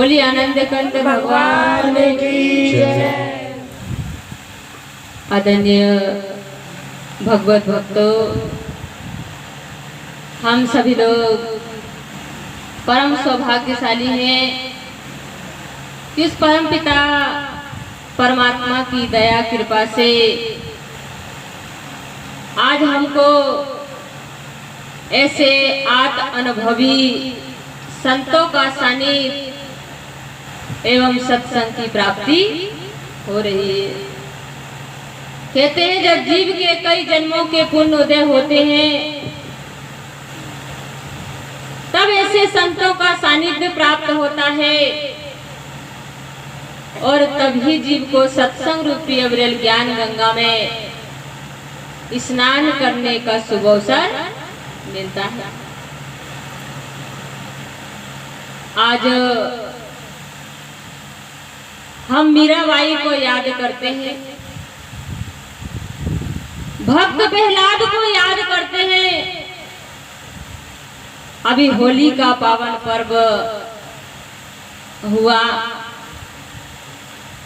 बोलिए आनंद कंठ भगवान की जय। आदरणीय भगवत भक्तों, हम सभी लोग परम सौभाग्यशाली हैं कि उस परम पिता परमात्मा की दया कृपा से आज हमको ऐसे आत्म अनुभवी संतों का सानिध्य एवं सत्संग की प्राप्ति हो रही है। कहते हैं जब जीव के कई जन्मों के पुण्य उदय होते हैं तब ऐसे संतों का सानिध्य प्राप्त होता है और तभी जीव को सत्संग रूपी अविरल ज्ञान गंगा में स्नान करने का शुभ अवसर मिलता है। आज हम मीराबाई को याद करते हैं, भक्त प्रहलाद को याद करते हैं। अभी होली का पावन पर्व हुआ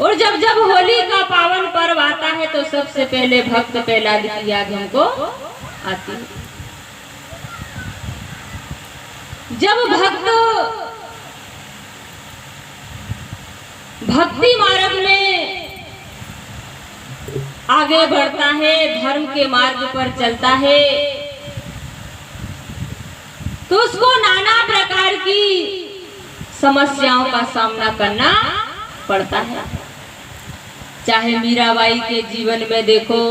और जब जब होली का पावन पर्व आता है तो सबसे पहले भक्त प्रहलाद की याद हमको आती है। जब भक्त भक्ति मार्ग में आगे बढ़ता है, धर्म के मार्ग पर चलता है, तो उसको नाना प्रकार की समस्याओं का सामना करना पड़ता है। चाहे मीराबाई के जीवन में देखो,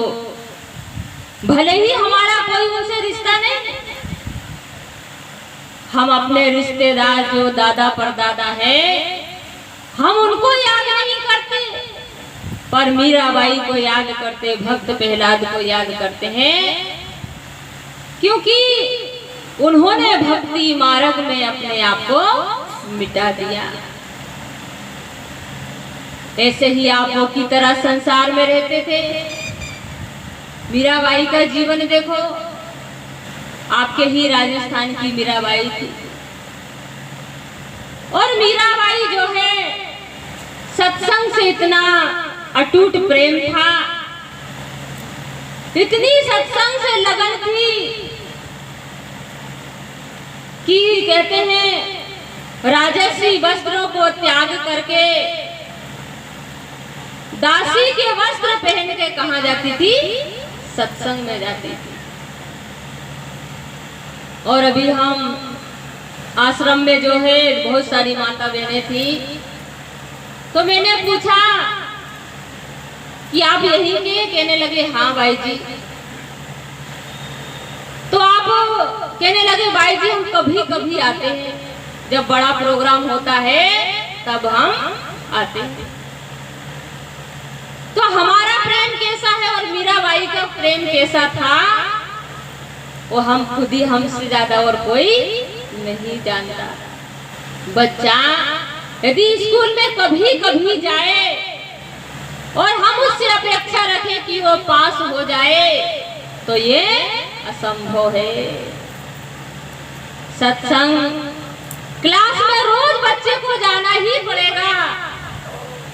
भले ही हमारा कोई उनसे रिश्ता नहीं, हम अपने रिश्तेदार जो दादा परदादा है हम उनको याद नहीं करते, पर मीराबाई को याद करते, भक्त प्रहलाद को याद करते हैं, क्योंकि उन्होंने भक्ति मार्ग में अपने आप को मिटा दिया। ऐसे ही आपों की तरह संसार में रहते थे। मीराबाई का जीवन देखो, आपके ही राजस्थान की मीराबाई थी और मीराबाई जो है सत्संग से इतना अटूट प्रेम था, इतनी सत्संग से लगन थी कि कहते हैं राजसी वस्त्रों को त्याग करके दासी के वस्त्र पहन के कहाँ जाती थी? सत्संग में जाती थी। और अभी हम आश्रम में जो है बहुत सारी माता बहनें थी, तो मैंने पूछा कि आप यही के? कहने लगे हाँ भाई जी। तो आप कहने लगे भाई जी हम कभी कभी आते हैं, जब बड़ा प्रोग्राम होता है तब हम आते हैं। तो हमारा प्रेम कैसा है और मीराबाई का प्रेम कैसा था वो हम खुद ही, हमसे ज्यादा और कोई नहीं जानता। बच्चा यदि स्कूल में कभी कभी जाए और हम उससे अपेक्षा रखें कि वो पास हो जाए तो ये असंभव है। सत्संग क्लास में रोज बच्चे को जाना ही पड़ेगा,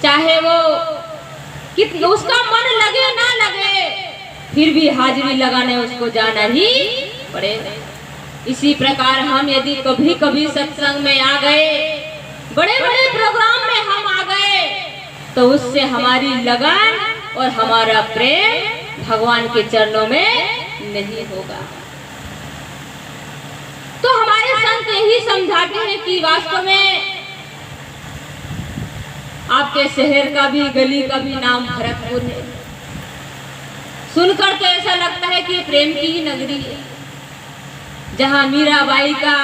चाहे वो कितना उसका मन लगे ना लगे, फिर भी हाजिरी लगाने उसको जाना ही पड़ेगा। इसी प्रकार हम यदि कभी कभी सत्संग में आ गए, बड़े बड़े प्रोग्राम में हम आ गए, तो उससे हमारी लगन और हमारा प्रेम भगवान के चरणों में नहीं होगा। तो हमारे संत यही समझाते हैं कि वास्तव में आपके शहर का भी, गली का भी नाम भरतपुर है। सुनकर तो ऐसा लगता है कि प्रेम की ही नगरी है, जहाँ मीराबाई का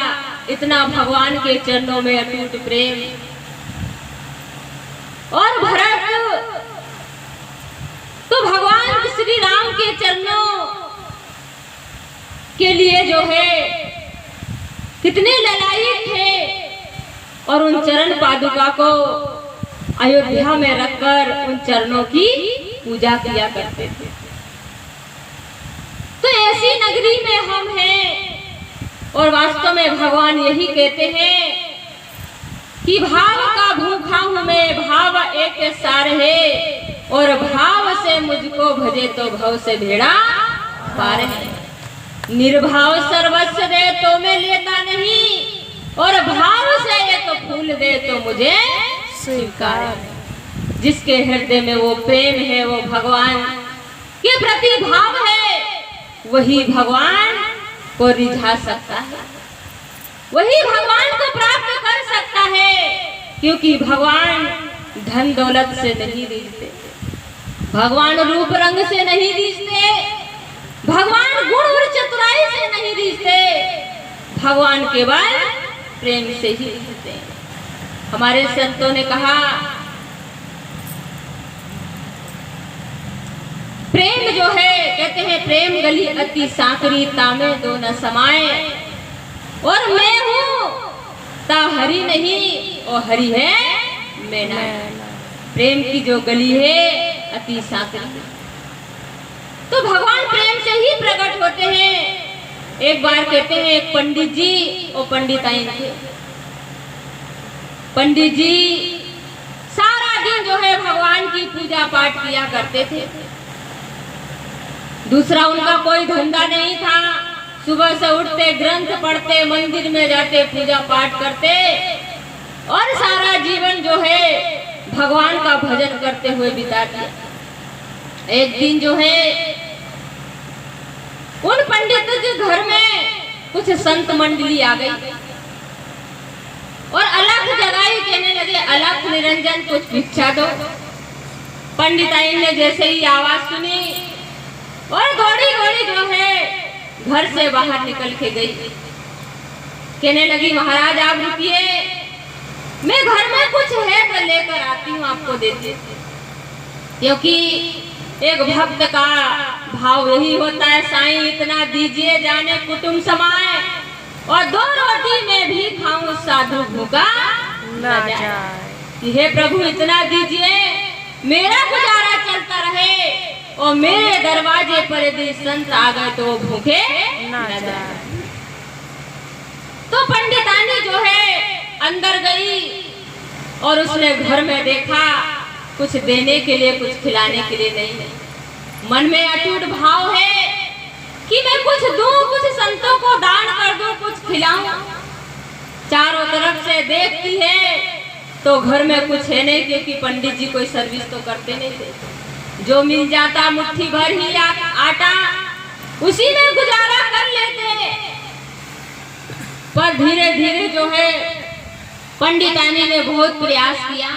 इतना भगवान के चरणों में अटूट प्रेम, और भरत तो भगवान श्री राम के चरणों के लिए जो है कितने ललायित थे और उन चरण पादुका को अयोध्या में रखकर उन चरणों की पूजा किया करते थे। तो ऐसी नगरी में हम हैं और वास्तव में भगवान यही कहते हैं कि भाव का भूखा हूँ मैं, भाव एक सार है, और भाव से मुझको भजे तो भव से भेड़ा पार है। निर्भाव सर्वस्व दे तो मैं लेता नहीं, और भाव से एक फूल दे तो मुझे स्वीकार है। जिसके हृदय में वो प्रेम है, वो भगवान के प्रति भाव है, वही भगवान को रिझा सकता है, वही भगवान को प्राप्त कर सकता है। क्योंकि भगवान धन दौलत से नहीं रिझते, भगवान रूप रंग से नहीं रिझते, भगवान गुण और चतुराई से नहीं रिझते, भगवान केवल प्रेम से ही रिझते। हमारे संतों ने कहा, प्रेम जो है, कहते हैं प्रेम गली अति सांकरी, तामे दो न समाए, और मैं हूँ ता हरि नहीं, और हरि है मैं ना। प्रेम की जो गली है अति सांकरी, तो भगवान प्रेम से ही प्रकट होते हैं। एक बार कहते हैं एक पंडित जी और पंडिताइन थे। पंडित जी सारा दिन जो है भगवान की पूजा पाठ किया करते थे, दूसरा उनका कोई धंधा नहीं था। सुबह से उठते, ग्रंथ पढ़ते, मंदिर में जाते, पूजा पाठ करते, और सारा जीवन जो है भगवान का भजन करते हुए बिता दिया। एक दिन जो है उन पंडित के घर में कुछ संत मंडली आ गई और अलग जगाई, कहने लगे अलग निरंजन कुछ भिक्षा दो। पंडिताइन ने जैसे ही आवाज सुनी और दौड़ी दौड़ी जो है घर से बाहर निकल के गई, कहने लगी महाराज आप रुकिए, मैं घर में कुछ है तो लेकर आती हूँ, आपको देती। क्योंकि एक भक्त का भाव यही होता है, साईं इतना दीजिए जाने कुटुंब समाए, और 2 रोटी में भी खाऊं साधु भूखा ना जाए। हे प्रभु इतना दीजिए, मेरा गुजारा चलता रहे, और मेरे दरवाजे पर यदि संत आ गए तो वो भूखे ना जाए। तो पंडितानी जो है अंदर गई और उसने घर में देखा कुछ देने के लिए, कुछ खिलाने के लिए नहीं। मन में अटूट भाव है कि मैं कुछ दूं, कुछ संतों को दान कर दूं, कुछ खिलाऊं। चारों तरफ से देखती है तो घर में कुछ है नहीं, क्योंकि पंडित जी कोई सर्विस तो करते नहीं थे। जो मिल जाता मुट्ठी भर ही आटा, उसी में गुजारा कर लेते। पर धीरे धीरे जो है पंडितानी ने बहुत प्रयास किया,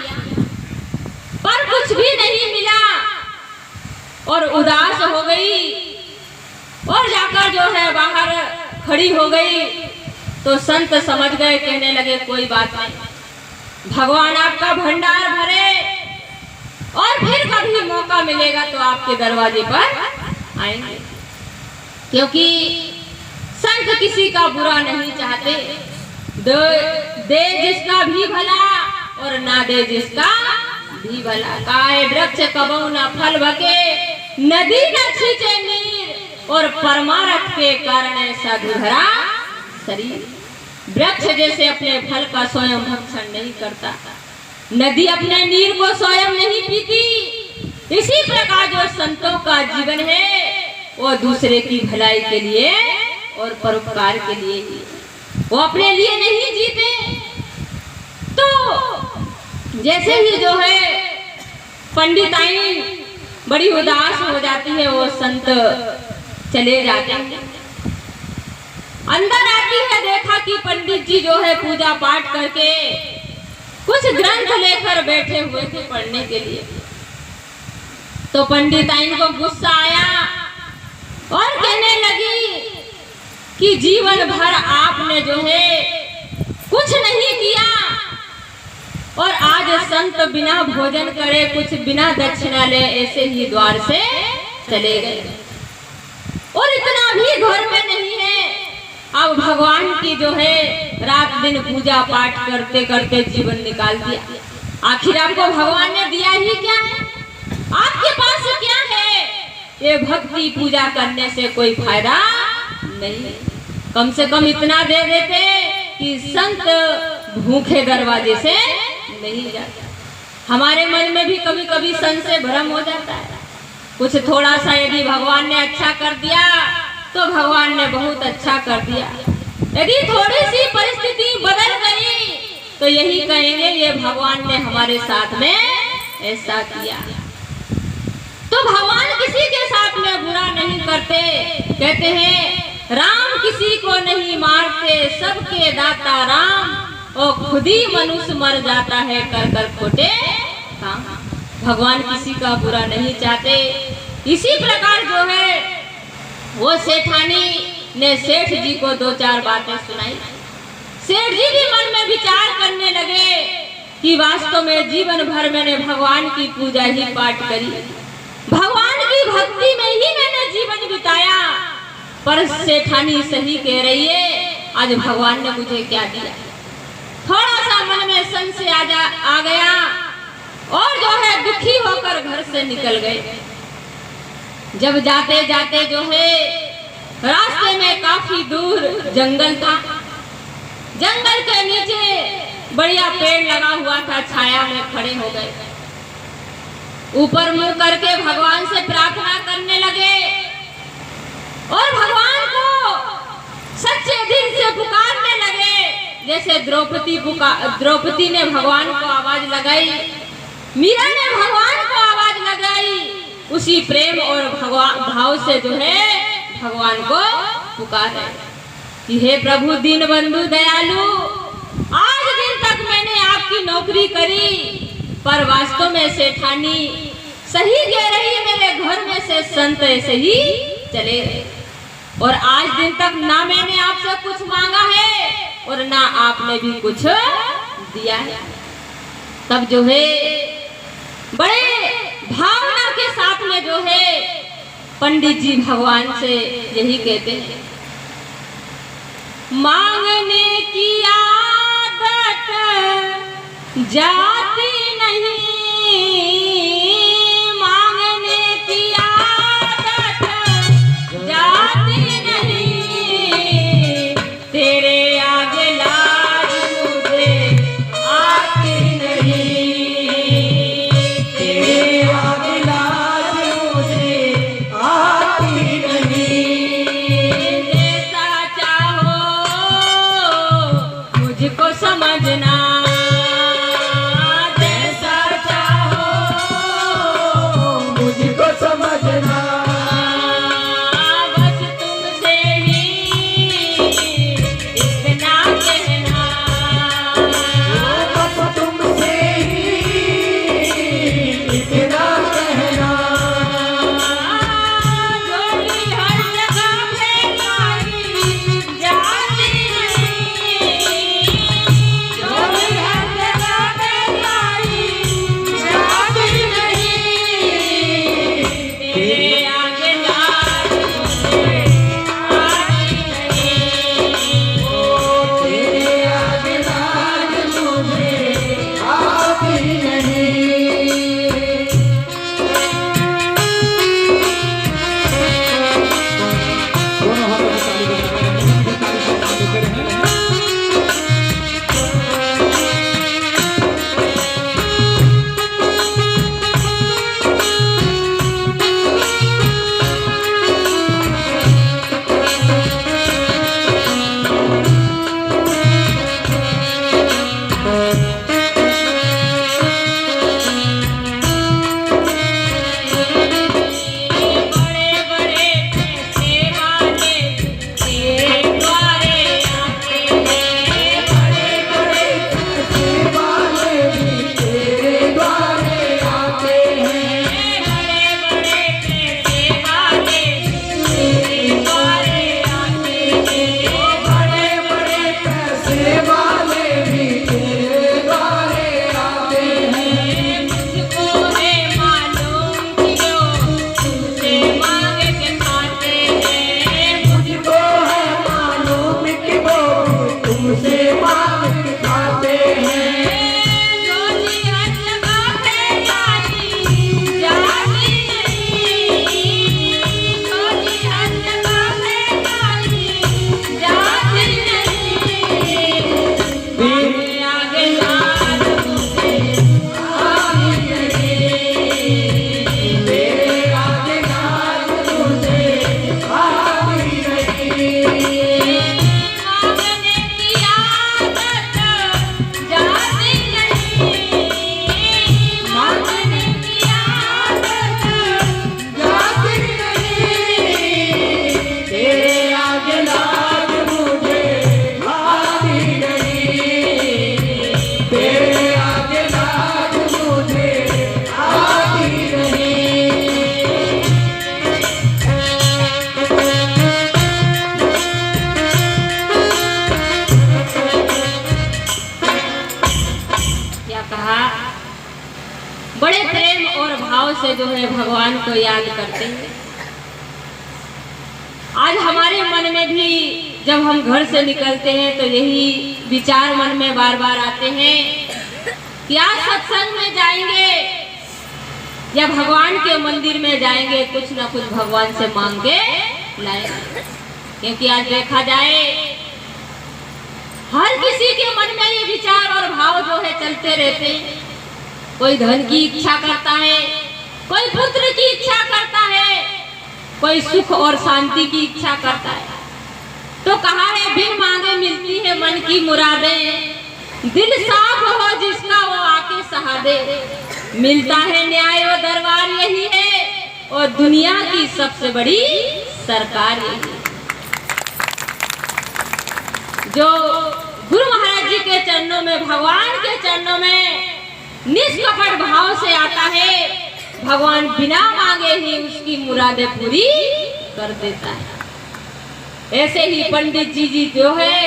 पर कुछ भी नहीं मिला, और उदास हो गई, और जाकर जो है बाहर खड़ी हो गई। तो संत समझ गए, कहने लगे कोई बात नहीं, भगवान आपका भंडार भरे, और फिर कभी मौका मिलेगा तो आपके दरवाजे पर आएंगे। क्योंकि संत किसी का बुरा नहीं चाहते, दे जिसका भी भला और ना दे जिसका भी भला। काहे वृक्ष कबहु न फल भके, नदी न छींचे नीर, और परमार्थ के कारण साधु धरा शरीर। वृक्ष जैसे अपने फल का स्वयं भक्षण नहीं करता, नदी अपने नीर को स्वयं नहीं पीती, इसी प्रकार जो संतों का जीवन है वो दूसरे की भलाई के लिए और परोपकार के लिए ही, वो अपने लिए नहीं जीते। तो जैसे ही जो है पंडिताइन बड़ी उदास हो जाती है, वो संत चले जाते हैं। अंदर आती है, देखा कि पंडित जी जो है पूजा पाठ करके कुछ ग्रंथ लेकर बैठे हुए थे पढ़ने के लिए। तो पंडिताइन को गुस्सा आया और कहने लगी कि जीवन भर आपने जो है कुछ नहीं किया, और आज संत बिना भोजन करे, कुछ बिना दक्षिणा ले, ऐसे ही द्वार से चले गए, और इतना भी घर में नहीं है। अब भगवान की जो है रात दिन पूजा पाठ करते करते जीवन निकाल दिया। आखिर आपको भगवान ने दिया ही क्या है? आपके पास क्या है? ये भक्ति पूजा करने से कोई फायदा नहीं। कम से कम इतना दे देते कि संत भूखे दरवाजे से नहीं जाता। हमारे मन में भी कभी कभी संशय भ्रम हो जाता है। कुछ थोड़ा सा यदि भगवान ने अच्छा कर दिया तो भगवान ने बहुत अच्छा कर दिया, यदि थोड़ी सी परिस्थिति बदल गई तो यही कहेंगे ये भगवान ने हमारे साथ में ऐसा किया। तो भगवान किसी के साथ में बुरा नहीं करते। कहते हैं राम किसी को नहीं मारते, सबके दाता राम, और खुद ही मनुष्य मर जाता है कर कर खोटे काम। भगवान किसी का बुरा नहीं चाहते। इसी प्रकार जो है वो सेठानी ने सेठ जी को दो चार बातें सुनाई। सेठ जी भी मन में विचार करने लगे कि वास्तव में जीवन भर मैंने भगवान की पूजा ही पाठ करी, भगवान की भक्ति में ही मैंने जीवन बिताया, पर सेठानी सही कह रही है, आज भगवान ने मुझे क्या दिया। थोड़ा सा मन में संशय आ गया और जो है दुखी होकर घर से निकल गए। जब जाते जाते जो है रास्ते में काफी दूर जंगल था, जंगल के नीचे बढ़िया पेड़ लगा हुआ था, छाया में खड़े हो गए। ऊपर मुंह करके भगवान से प्रार्थना करने लगे और भगवान को सच्चे दिल से पुकारने लगे। जैसे द्रौपदी ने भगवान को आवाज लगाई, मीरा ने भगवान को आवाज लगाई, उसी प्रेम और भाव से जो है भगवान को पुकारा कि हे प्रभु दीन बंधु दयालु, आज दिन तक मैंने आपकी नौकरी करी, पर वास्तव में सेठानी सही कह रही है, मेरे घर में से संत ऐसे ही चले गए और आज दिन तक ना मैंने आपसे कुछ मांगा है और ना आपने भी कुछ दिया है। तब जो है बड़े भावना के साथ में जो है पंडित जी भगवान से यही कहते हैं, मांगने की आदत जाती नहीं, मांगने की आदत जाती नहीं, तेरे आगे लाज मुझे आती नहीं, तेरे आगे लाज मुझे आती नहीं, जैसा चाहो मुझको समझना, जैसा चाहो है भगवान को याद करते हैं। आज हमारे मन में भी जब हम घर से निकलते हैं तो यही विचार मन में बार बार आते हैं कि आज सत्संग में जाएंगे या भगवान के मंदिर में जाएंगे, कुछ ना कुछ भगवान से मांग के लाएंगे। क्योंकि आज देखा जाए हर किसी के मन में ये विचार और भाव जो है चलते रहते हैं। कोई धन की इच्छा करता है, कोई पुत्र की इच्छा करता है, कोई सुख और शांति की इच्छा करता है। तो कहा है बिन मांगे मिलती है मन की मुरादें, दिल साफ हो जिसका वो आके सहादे। मिलता है न्याय और दरबार यही है और दुनिया की सबसे बड़ी सरकार यही है। जो गुरु महाराज जी के चरणों में, भगवान के चरणों में निष्कपट भाव से आता है, भगवान बिना मांगे ही उसकी मुरादें पूरी कर देता है। ऐसे ही पंडित जी जो है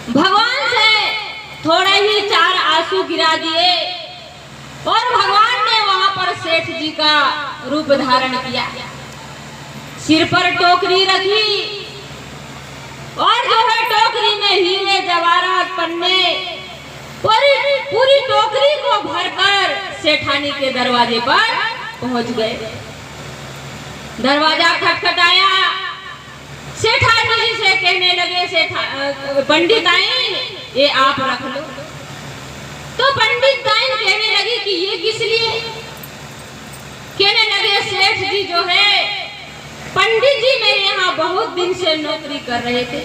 भगवान से थोड़े ही 4 आंसू गिरा दिए और भगवान ने वहां पर सेठ जी का रूप धारण किया, सिर पर टोकरी रखी और जो है टोकरी में हीरे जवाहरात पन्ने पूरी टोकरी को भरकर सेठानी के दरवाजे पर पहुंच गए। दरवाजा खटखटाया, सेठानी जी से कहने लगे पंडित आइन ये आप रख लो। तो पंडित आइन कहने लगी कि ये किस लिए? कहने लगे सेठ जी जो है पंडित जी मेरे यहाँ बहुत दिन से नौकरी कर रहे थे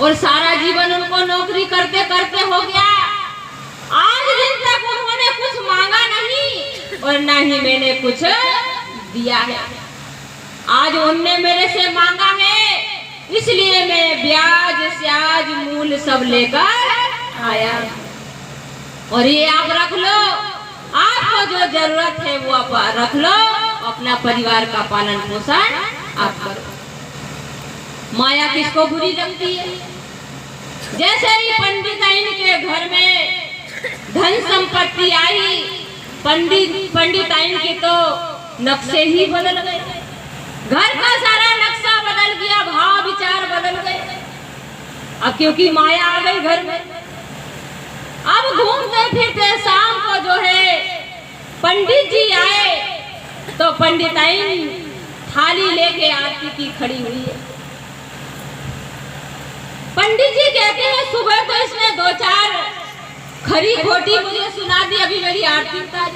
और सारा जीवन उनको नौकरी करते करते हो गया। आज दिन तक उन्होंने कुछ मांगा नहीं और ना ही मैंने कुछ दिया है। आज उनने मेरे से मांगा है, इसलिए मैं ब्याज स्याज मूल सब लेकर आया और ये आप रख लो। आपको जो जरूरत है वो आप रख लो, अपना परिवार का पालन पोषण आप करो। माया किसको बुरी लगती है? जैसे ही पंडिताइन के घर में धन संपत्ति आई, पंडिताइन के तो नक्शे ही बदल गए, घर का सारा नक्शा बदल गया, भाव विचार बदल गए। अब क्योंकि माया आ गई घर में, अब घूमते फिरते शाम को जो है पंडित जी आए तो पंडिताइन थाली लेके आरती की खड़ी हुई है। पंडित जी कहते हैं सुबह तो इसने 2-4 खरी खोटी मुझे सुना दी, अभी मेरी आरती उतार।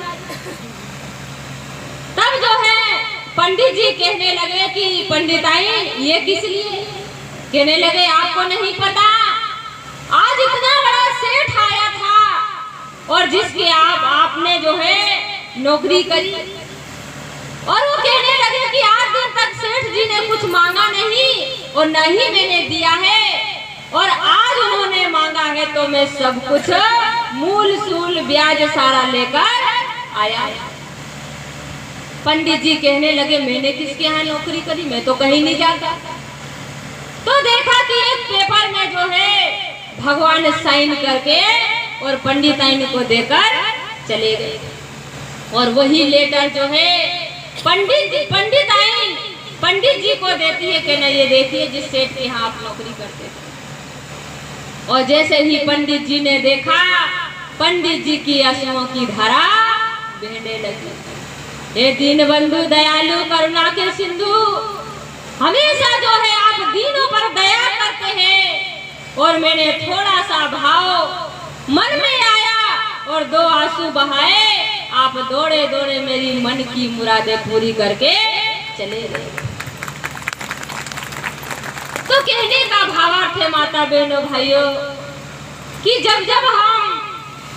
तब जो है पंडित जी कहने लगे कि पंडिताइन ये किस लिए? कहने लगे आपको नहीं पता, आज इतना बड़ा सेठ आया था और जिसके आपने जो है नौकरी करी, और वो कहने लगे कि आज दिन तक सेठ जी ने कुछ मांगा नहीं और न ही मैंने दिया है, और आज उन्होंने मांगा है तो मैं सब कुछ मूल सूल ब्याज सारा लेकर आया। पंडित जी कहने लगे मैंने किसके यहाँ नौकरी करी, मैं तो कहीं नहीं जाता। तो देखा कि एक पेपर में जो है भगवान साइन करके और पंडिताइन को देकर चले गए, और वही लेटर जो है पंडिताइन पंडित जी को देती है कि नहीं ये देखिए जिस सेठ के यहाँ आप नौकरी करते थे। और जैसे ही पंडित जी ने देखा, पंडित जी की आंसुओं की धारा बहने लगी। हे दीन बंधु दयालु करुणा के सिंधु, हमेशा जो है आप दीनों पर दया करते हैं, और मैंने थोड़ा सा भाव मन में आया और 2 आंसू बहाए, आप दौड़े दौड़े मेरी मन की मुरादें पूरी करके चले गए। तो कहने का भावार्थ है माता बहनों भाइयों कि जब जब हम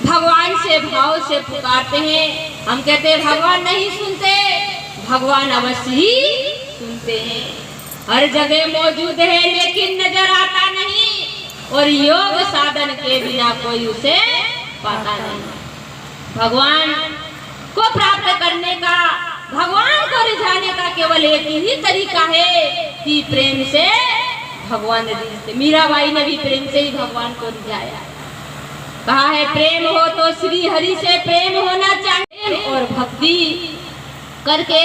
भगवान से भाव से पुकारते हैं, हम कहते हैं भगवान नहीं सुनते, भगवान अवश्य ही सुनते हैं, हर जगह मौजूद है लेकिन नजर आता नहीं, और योग साधन के बिना कोई उसे पाता नहीं। भगवान को प्राप्त करने का, भगवान को रिझाने का केवल एक ही तरीका है कि प्रेम से भगवान रिझते। मीराबाई ने भी प्रेम से ही भगवान को रिझाया। कहा है प्रेम हो तो श्री हरि से प्रेम होना चाहिए। प्रेम और भक्ति करके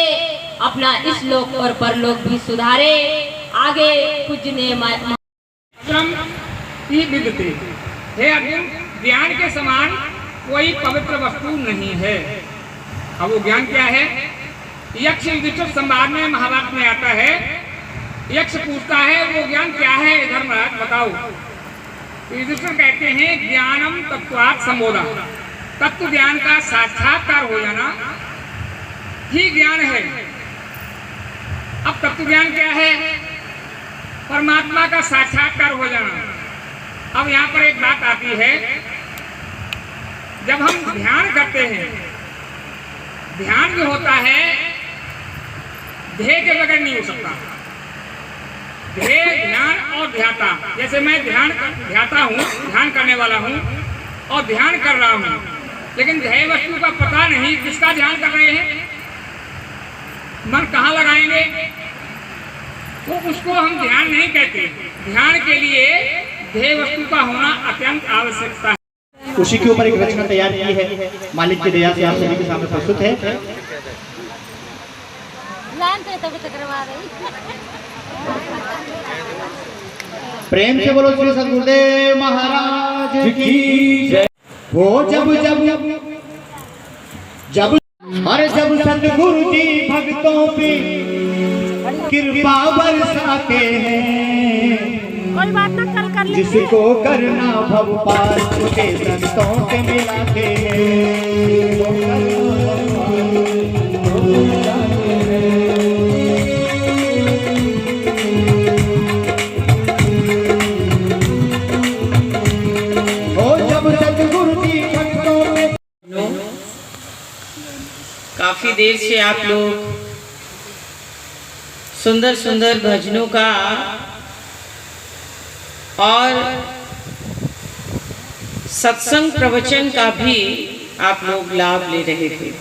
अपना इस लोक और परलोक भी सुधारे। आगे पूजने ही विद्यते। हे अर्जुन, ज्ञान के समान कोई पवित्र वस्तु नहीं है। अब वो ज्ञान क्या है? यक्ष युधिष्ठिर संवाद में महाभारत में आता है। यक्ष पूछता है वो ज्ञान क्या है धर्मराज बताओ। युधिष्ठिर कहते हैं ज्ञानम तत्वात् संबोधा, तत्व ज्ञान का साक्षात्कार हो जाना ही ज्ञान है। अब तत्व ज्ञान क्या है? परमात्मा का साक्षात्कार हो जाना। अब यहाँ पर एक बात आती है, जब हम ध्यान करते हैं, ध्यान जो होता है ध्येय के बगैर नहीं हो सकता। ध्येय, ध्यान और ध्याता, जैसे मैं ध्याता हूँ, ध्यान करने वाला हूँ और ध्यान कर रहा हूँ, लेकिन ध्येय वस्तु का पता नहीं किसका ध्यान कर रहे हैं, मन कहाँ लगाएंगे, तो उसको हम ध्यान नहीं कहते। ध्यान के लिए ध्येय वस्तु का होना अत्यंत आवश्यकता है। उसी के ऊपर एक रचना तैयार की है, मालिक की दया से आप सभी के सामने प्रस्तुत है। प्रेम से बोलो श्री सद्गुरुदेव महाराज की जय। वो जब सद्गुरु जी भक्तों पे कृपा बरसाते हैं, कोई बात ना कर जिसको करना भव पार उसे संतों से मिलाते हैं। काफी देर से आप लोग सुंदर सुंदर भजनों का और सत्संग प्रवचन का भी आप लोग लाभ ले रहे थे।